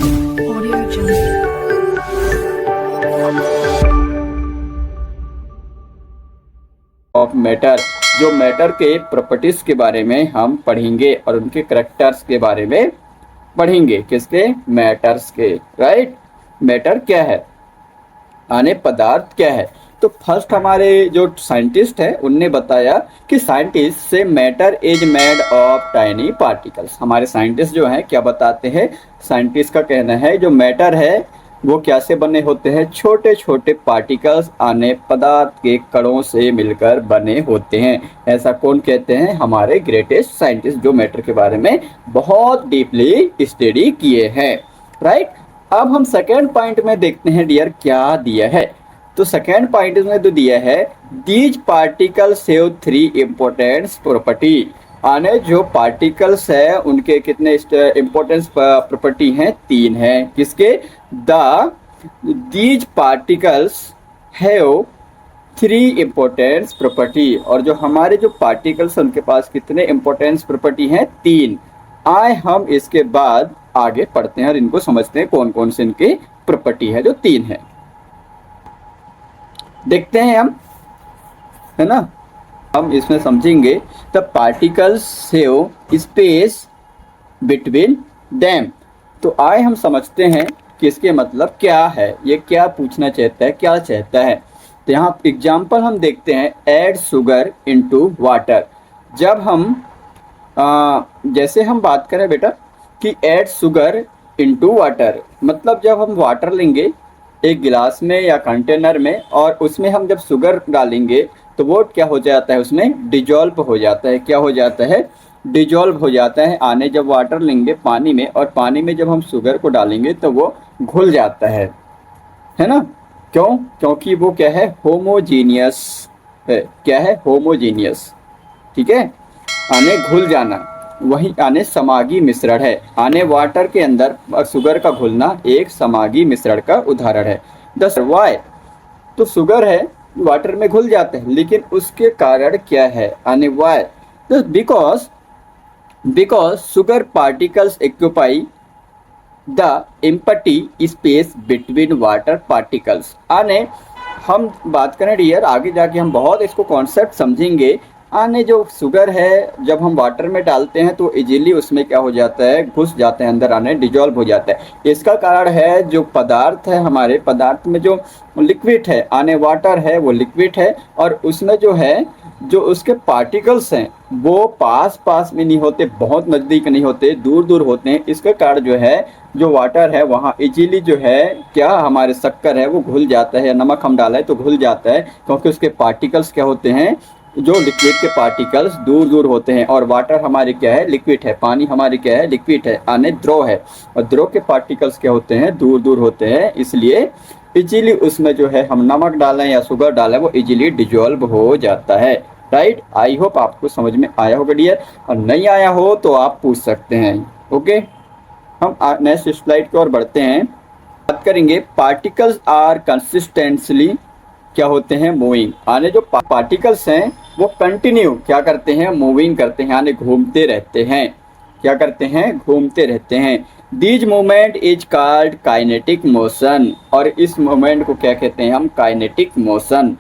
Audio Jungle. Of matter, जो matter के properties के बारे में हम पढ़ेंगे और उनके करेक्टर्स के बारे में पढ़ेंगे। किसके? मैटर्स के। राइट। मैटर क्या है, यानी पदार्थ क्या है। तो फर्स्ट हमारे जो साइंटिस्ट है उनने बताया कि साइंटिस्ट से matter is made of tiny particles. हमारे साइंटिस्ट जो हैं क्या बताते हैं, साइंटिस्ट का कहना है जो मैटर है वो क्या से बने होते हैं, छोटे छोटे पार्टिकल्स आने पदार्थ के कणों से मिलकर बने होते हैं। ऐसा कौन कहते हैं? हमारे ग्रेटेस्ट साइंटिस्ट जो मैटर के बारे में बहुत डीपली स्टडी किए हैं। राइट। अब हम सेकेंड पॉइंट में देखते हैं डियर क्या दिया है। तो सेकेंड पॉइंट में तो दिया है these particles have 3 importance property. आने जो पार्टिकल्स है उनके कितने इम्पोर्टेंस प्रॉपर्टी हैं? 3 हैं। किसके? These particles have 3 importance property. और जो हमारे जो पार्टिकल्स हैं उनके पास कितने इम्पोर्टेंस प्रॉपर्टी हैं? 3। आए हम इसके बाद आगे पढ़ते हैं और इनको समझते हैं कौन कौन से इनके प्रॉपर्टी है जो 3 है। देखते हैं हम, है ना। हम इसमें समझेंगे the particles have space between them. तो आए हम समझते हैं कि इसके मतलब क्या है, ये क्या पूछना चाहता है, क्या चाहता है। तो यहाँ एग्जाम्पल हम देखते हैं, ऐड शुगर इनटू वाटर। जब हम जैसे हम बात करें बेटा कि ऐड शुगर इनटू वाटर, मतलब जब हम वाटर लेंगे एक गिलास में या कंटेनर में और उसमें हम जब शुगर डालेंगे तो वो क्या हो जाता है, उसमें डिजॉल्व हो जाता है। क्या हो जाता है? डिजॉल्व हो जाता है। आने जब वाटर लेंगे पानी में और पानी में जब हम शुगर को डालेंगे तो वो घुल जाता है ना। क्यों? क्योंकि वो क्या है? होमोजीनियस है। क्या है? होमोजीनियस। ठीक है। आने घुल जाना वही आने समागी मिश्रण है। आने वाटर के अंदर शुगर का घुलना एक समागी मिश्रण का उदाहरण है। दस वाई, तो शुगर है वाटर में घुल जाते हैं, लेकिन उसके कारण क्या है? आने why, because sugar particles occupy the empty space between water particles. आने हम बात करें डियर, आगे जाके हम बहुत इसको कॉन्सेप्ट समझेंगे। आने जो शुगर है जब हम वाटर में डालते हैं तो इजीली उसमें क्या हो जाता है? घुस जाते हैं अंदर, आने डिजॉल्व हो जाता है। इसका कारण है जो पदार्थ है, हमारे पदार्थ में जो लिक्विड है, आने वाटर है वो लिक्विड है और उसमें जो है जो उसके पार्टिकल्स हैं वो पास पास में नहीं होते, बहुत नज़दीक नहीं होते, दूर दूर होते हैं। इसके कारण जो है जो वाटर है वहाँ इजीली जो है क्या हमारे शक्कर है वो घुल जाता है, या नमक हम डाला है तो घुल जाता है, क्योंकि उसके पार्टिकल्स क्या होते हैं, जो लिक्विड के पार्टिकल्स दूर दूर होते हैं। और वाटर हमारे क्या है? लिक्विड है। पानी हमारे क्या है? लिक्विड है, आने द्रव है। और द्रव के पार्टिकल्स क्या होते हैं? दूर दूर होते हैं। इसलिए इजीली उसमें जो है हम नमक डालें या शुगर डालें वो इजीली डिजॉल्व हो जाता है। राइट। आई होप आपको समझ में आया होगा डियर, और नहीं आया हो तो आप पूछ सकते हैं। ओके, हम नेक्स्ट स्लाइड की ओर बढ़ते हैं। बात करेंगे पार्टिकल्स आर कंसिस्टेंटली क्या होते हैं? मूविंग। आने जो पार्टिकल्स हैं वो कंटिन्यू क्या करते हैं? मूविंग करते हैं, आने घूमते रहते हैं। क्या करते हैं? घूमते रहते हैं। These movement is called kinetic motion. और इस मूवमेंट को क्या कहते हैं हम? Kinetic motion.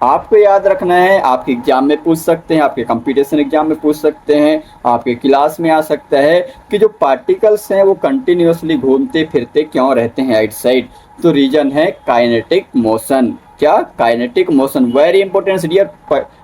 आपको याद रखना है, आपके एग्जाम में पूछ सकते हैं, आपके कंपटीशन एग्जाम में पूछ सकते हैं, आपके क्लास में आ सकता है कि जो पार्टिकल्स हैं वो कंटिन्यूअसली घूमते फिरते क्यों रहते हैं आइट साइड। तो रीजन है काइनेटिक मोशन। क्या? Kinetic motion. Very important dear,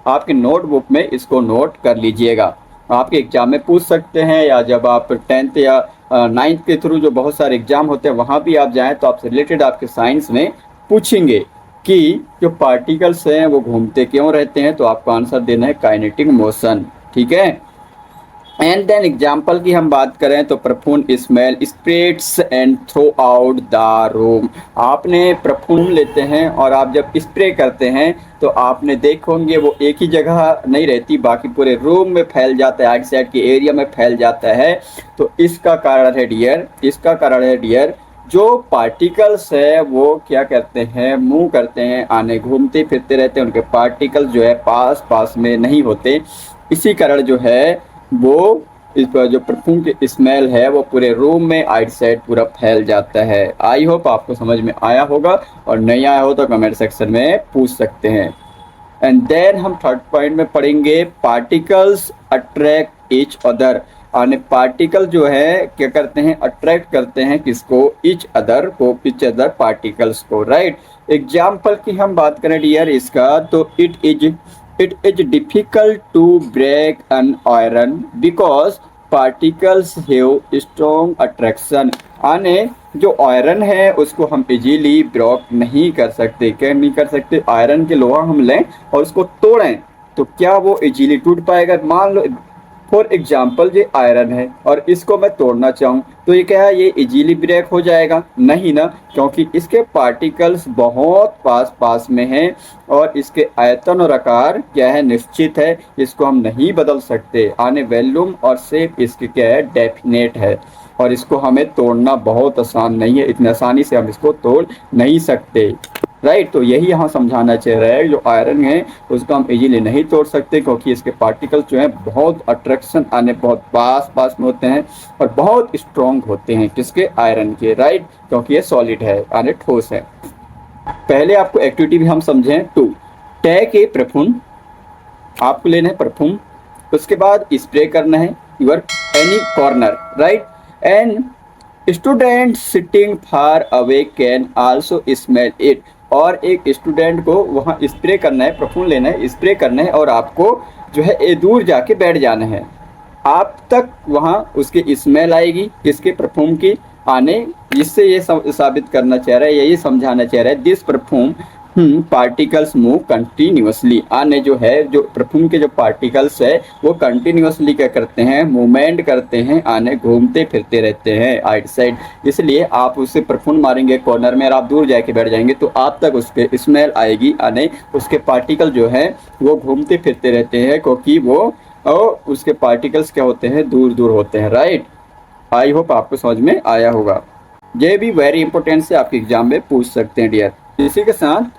आपके नोटबुक में इसको नोट कर लीजिएगा। आपके एग्जाम में पूछ सकते हैं, या जब आप 10th या 9th के थ्रू जो बहुत सारे एग्जाम होते हैं वहाँ भी आप जाएँ तो आपसे रिलेटेड आपके साइंस में पूछेंगे कि जो पार्टिकल्स हैं वो घूमते क्यों रहते हैं। तो आपको आंसर देना है काइनेटिक मोशन। ठीक है। एंड देन एग्जाम्पल की हम बात करें तो perfume smell spreads and throughout the room. आपने परफ्यूम लेते हैं और आप जब स्प्रे करते हैं तो आपने देखोगे वो एक ही जगह नहीं रहती, बाकी पूरे रूम में फैल जाता है, आइट साइड के एरिया में फैल जाता है। तो इसका कारण है डियर, जो पार्टिकल्स है वो क्या करते हैं? मूव करते हैं, आने घूमते फिरते रहते हैं, उनके पार्टिकल्स जो है पास पास में नहीं होते। इसी कारण जो है वो इस पर जो परफ्यूम की स्मेल है वो पूरे रूम में आइट साइड पूरा फैल जाता है। आई होप आपको समझ में आया होगा, और नहीं आया हो तो कमेंट सेक्शन में पूछ सकते हैं। एंड देन हम थर्ड पॉइंट में पढ़ेंगे पार्टिकल्स अट्रैक्ट ईच अदर। यानी पार्टिकल जो है क्या करते हैं, अट्रैक्ट करते हैं किसको, ईच अदर को, ईच अदर पार्टिकल्स को, राइट। एग्जाम्पल की हम बात करें डियर इसका, तो it is difficult to break an iron because particles have strong attraction. यानी जो आयरन है उसको हम इजीली ब्रेक नहीं कर सकते। क्या नहीं कर सकते, आयरन के लोहा हम लें और उसको तोड़ें तो क्या वो इजीली टूट पाएगा। मान लो फॉर एग्जाम्पल ये आयरन है और इसको मैं तोड़ना चाहूँ तो ये क्या है, ये इजीली ब्रेक हो जाएगा, नहीं ना, क्योंकि इसके पार्टिकल्स बहुत पास पास में हैं और इसके आयतन और आकार क्या है, निश्चित है, इसको हम नहीं बदल सकते। आने वॉल्यूम और शेप इसकी क्या है, डेफिनेट है, और इसको हमें तोड़ना बहुत आसान नहीं है, इतनी आसानी से हम इसको तोड़ नहीं सकते, राइट। तो यही यहाँ समझाना चाह रहा है, जो आयरन है उसको हम इजीली नहीं तोड़ सकते क्योंकि इसके पार्टिकल्स जो हैं बहुत अट्रैक्शन आने बहुत पास पास में होते हैं और बहुत स्ट्रॉन्ग होते हैं, किसके, आयरन के, राइट, क्योंकि ये सॉलिड है, आने ठोस है। पहले आपको एक्टिविटी भी हम समझें। 2 टेक ए परफ्यूम, आपको लेना है परफ्यूम, उसके बाद स्प्रे करना है your any corner, right, and student sitting far away can also smell it. और एक स्टूडेंट को वहाँ स्प्रे करना है, परफ्यूम लेना है, स्प्रे करना है और आपको जो है ए दूर जाके बैठ जाना है, आप तक वहाँ उसकी स्मेल आएगी, किसके, परफ्यूम की आने। जिससे ये साबित करना चाह रहा है, यही समझाना चाह रहा है, this perfume particles move continuously. आने जो है, जो परफ्यूम के जो पार्टिकल्स है वो कंटिन्यूसली क्या करते हैं, मूवमेंट करते हैं, आने घूमते फिरते रहते हैं आइट साइड। इसलिए आप उससे परफ्यूम मारेंगे कॉर्नर में और आप दूर जाके बैठ जाएंगे तो आप तक उसके स्मेल आएगी, आने उसके पार्टिकल जो है वो घूमते फिरते रहते हैं क्योंकि वो और उसके पार्टिकल्स क्या होते हैं, दूर दूर होते हैं, राइट। आई होप आपको समझ में आया होगा। ये भी वेरी इंपॉर्टेंट से आपके एग्जाम में पूछ सकते हैं डियर। इसी के साथ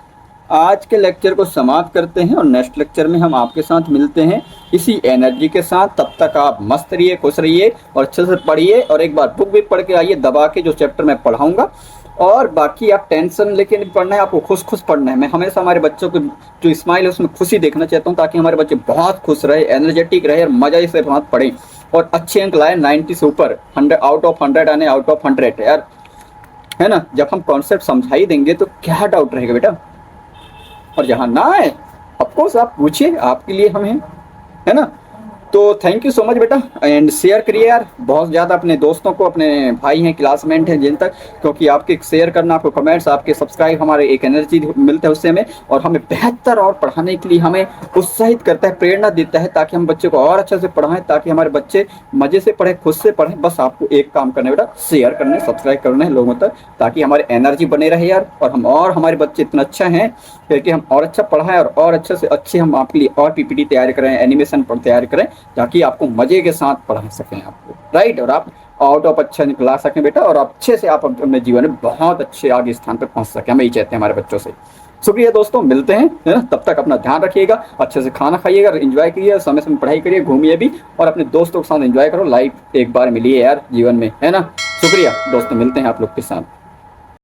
आज के लेक्चर को समाप्त करते हैं और नेक्स्ट लेक्चर में हम आपके साथ मिलते हैं इसी एनर्जी के साथ। तब तक आप मस्त रहिए, खुश रहिए और अच्छे से पढ़िए, और एक बार बुक भी पढ़ के आइए दबा के, जो चैप्टर मैं पढ़ाऊंगा। और बाकी आप टेंशन लेके नहीं पढ़ना है, आपको खुश खुश पढ़ना है। मैं हमेशा हमारे बच्चों को जो स्माइल है उसमें खुशी देखना चाहता हूँ, ताकि हमारे बच्चे बहुत खुश रहे, एनर्जेटिक रहे और मजा से बात पढ़ें और अच्छे अंक लाए, 90 से ऊपर, 100 आउट ऑफ 100 आने, आउट ऑफ 100 यार, है ना। जब हम कॉन्सेप्ट समझा ही देंगे तो क्या डाउट रहेगा बेटा, और जहाँ ना आए ऑफकोर्स आप पूछिए, आपके लिए हम हैं, है ना। तो थैंक यू सो मच बेटा, एंड शेयर करिए यार बहुत ज़्यादा अपने दोस्तों को, अपने भाई हैं, क्लासमेट हैं जिन तक, क्योंकि आपके शेयर करना, आपको कमेंट्स, आपके सब्सक्राइब हमारे एक एनर्जी मिलता है उससे हमें, और हमें बेहतर और पढ़ाने के लिए हमें उत्साहित करता है, प्रेरणा देता है, ताकि हम बच्चे को और अच्छे से पढ़ाएं, ताकि हमारे बच्चे मज़े से पढ़ें, खुद से पढ़ें। बस आपको एक काम करना है बेटा, शेयर करना है, सब्सक्राइब करना है लोगों तक, ताकि हमारी एनर्जी बने रहे यार, और हमारे बच्चे इतना अच्छा हैं कि हम और अच्छा पढ़ाएं और अच्छे से अच्छे हम आपके लिए और पीपीटी तैयार करें, एनिमेशन पर तैयार करें, ताकि आपको मजे के साथ पढ़ा सकें आपको, राइट, और आप आउट ऑफ अच्छा निकला सकें बेटा, और अच्छे से आप अपने जीवन में बहुत अच्छे आगे स्थान पर पहुंच सकें। हम यही चाहते हैं हमारे बच्चों से। शुक्रिया दोस्तों, मिलते हैं, है ना। तब तक अपना ध्यान रखिएगा, अच्छे से खाना खाइएगा, एंजॉय करिए, समय समय पढ़ाई करिए, घूमिए भी, और अपने दोस्तों के साथ एंजॉय करो। लाइफ एक बार मिली है यार जीवन में, है ना। शुक्रिया दोस्तों, मिलते हैं आप लोग के साथ।